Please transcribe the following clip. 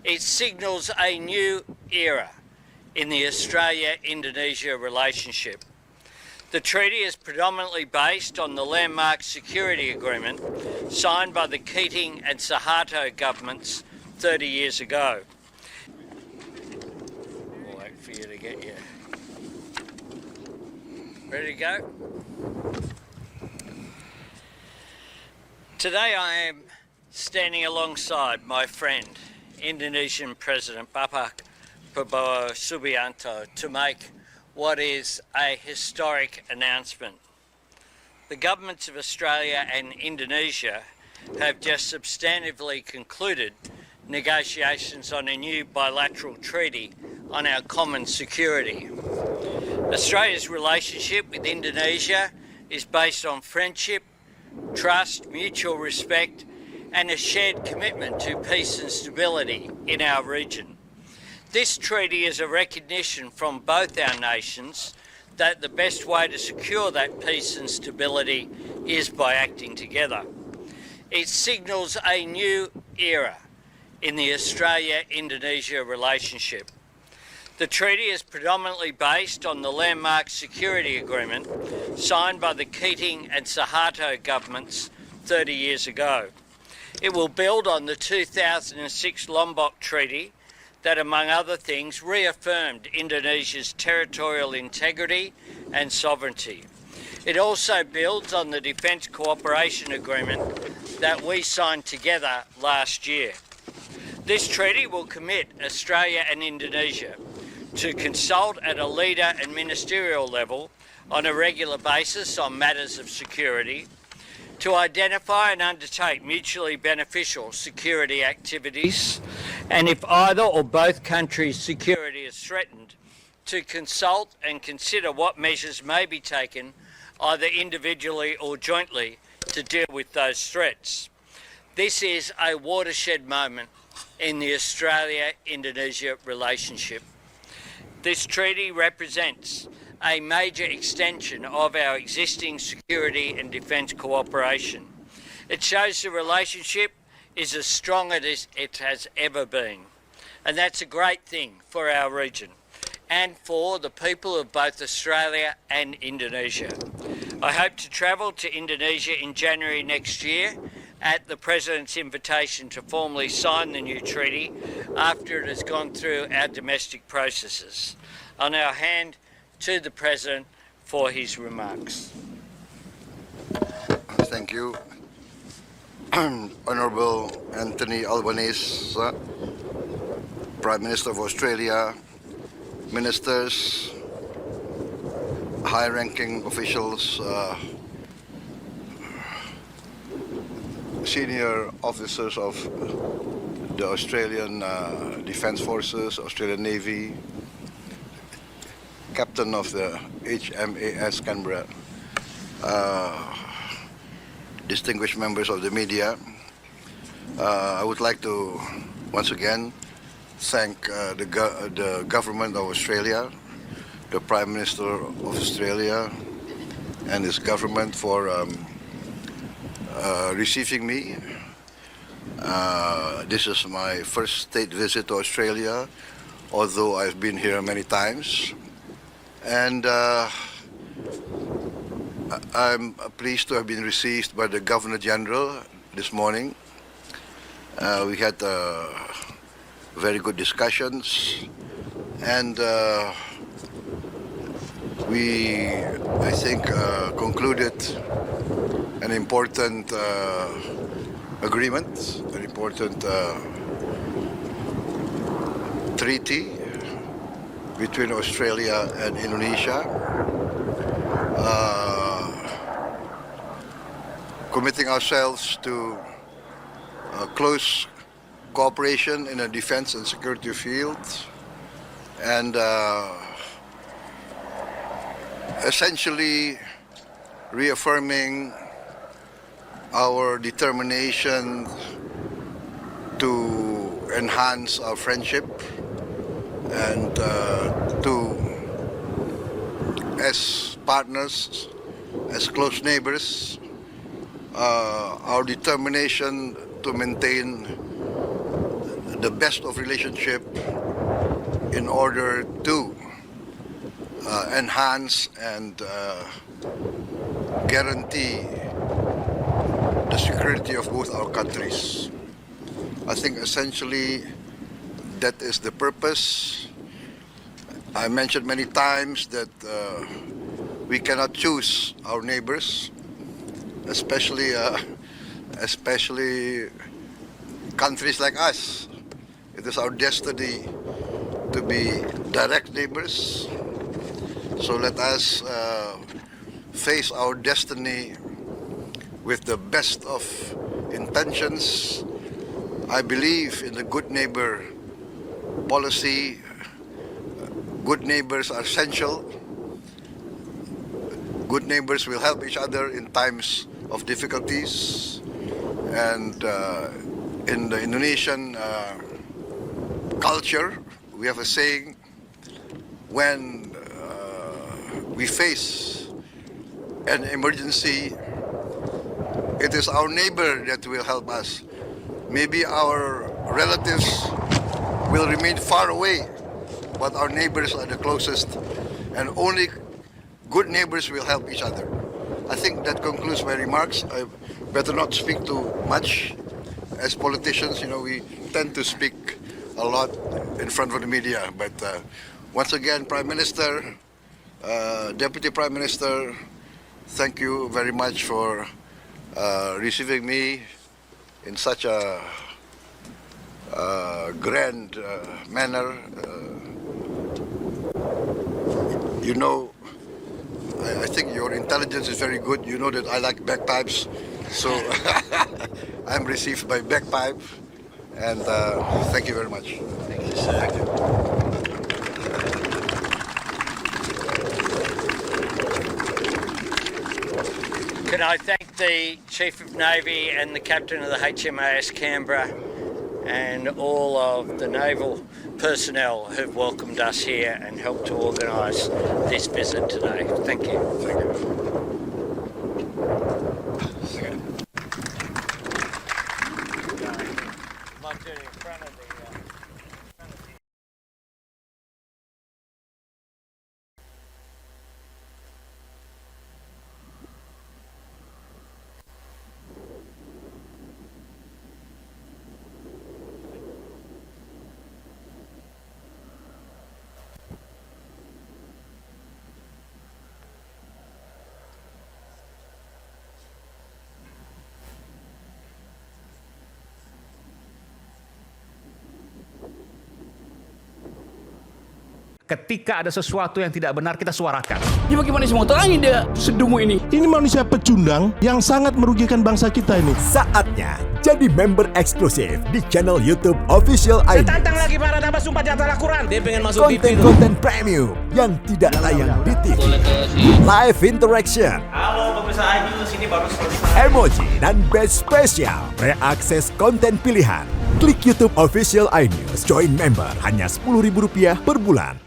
It signals a new era in the Australia-Indonesia relationship. The treaty is predominantly based on the landmark security agreement signed by the Keating and Suharto governments 30 years ago. I'll wait for you to get you. Ready to go? Today I am standing alongside my friend, Indonesian President Prabowo Subianto, to make what is a historic announcement. The governments of Australia and Indonesia have just substantively concluded negotiations on a new bilateral treaty on our common security. Australia's relationship with Indonesia is based on friendship, trust, mutual respect, and a shared commitment to peace and stability in our region. This treaty is a recognition from both our nations that the best way to secure that peace and stability is by acting together. It signals a new era in the Australia-Indonesia relationship. The treaty is predominantly based on the landmark security agreement signed by the Keating and Suharto governments 30 years ago. It will build on the 2006 Lombok Treaty that, among other things, reaffirmed Indonesia's territorial integrity and sovereignty. It also builds on the Defence Cooperation Agreement that we signed together last year. This treaty will commit Australia and Indonesia to consult at a leader and ministerial level on a regular basis on matters of security, to identify and undertake mutually beneficial security activities, and if either or both countries' security is threatened, to consult and consider what measures may be taken, either individually or jointly, to deal with those threats. This is a watershed moment in the Australia-Indonesia relationship. This treaty represents a major extension of our existing security and defence cooperation. It shows the relationship is as strong as it has ever been. And that's a great thing for our region and for the people of both Australia and Indonesia. I hope to travel to Indonesia in January next year at the President's invitation to formally sign the new treaty after it has gone through our domestic processes. I'll now hand to the President for his remarks. Thank you. Honourable Anthony Albanese, Prime Minister of Australia, ministers, high-ranking officials, senior officers of the Australian Defence Forces, Australian Navy, Captain of the HMAS Canberra, distinguished members of the media, I would like to once again thank the government of Australia, the Prime Minister of Australia and his government for receiving me. This is my first state visit to Australia, although I've been here many times. And I'm pleased to have been received by the Governor-General this morning. We had very good discussions, and we, I think, concluded an important agreement, an important treaty between Australia and Indonesia, committing ourselves to close cooperation in the defense and security field, and essentially reaffirming our determination to enhance our friendship and to, as partners, as close neighbors, our determination to maintain the best of relationship in order to enhance and guarantee the security of both our countries. I think essentially that is the purpose. I mentioned many times that we cannot choose our neighbors, especially countries like us. It is our destiny to be direct neighbors. So let us face our destiny with the best of intentions. I believe in the good neighbor policy. Good neighbors are essential. Good neighbors will help each other in times of difficulties. And in the Indonesian culture, we have a saying, when we face an emergency, it is our neighbor that will help us. Maybe our relatives will remain far away, but our neighbors are the closest, and only good neighbors will help each other. I think that concludes my remarks. I better not speak too much. As politicians, we tend to speak a lot in front of the media. But once again, Prime Minister, Deputy Prime Minister, thank you very much for receiving me in such a grand manner. I think your intelligence is very good. You know that I like bagpipes, so I'm received by bagpipe, and thank you very much. Thank you, sir. Thank you. Can I thank the Chief of Navy and the Captain of the HMAS Canberra and all of the naval personnel who've welcomed us here and helped to organise this visit today. Thank you. Thank you. Might do it in front of the... Ketika ada sesuatu yang tidak benar, kita suarakan. Ya bagaimana semua terangin dia sedungu ini? Ini manusia pecundang yang sangat merugikan bangsa kita ini. Saatnya jadi member eksklusif di channel YouTube official iNews. Tantang lagi para dapat sumpah di atas Al-Quran. Dia pengen masuk TV. Konten premium yang tidak tayang di TV. Live interaction. Halo pemirsa iNews, ini baru selesai. Emoji dan badge spesial. Reakses konten pilihan. Klik YouTube official iNews. Join member hanya Rp10.000 per bulan.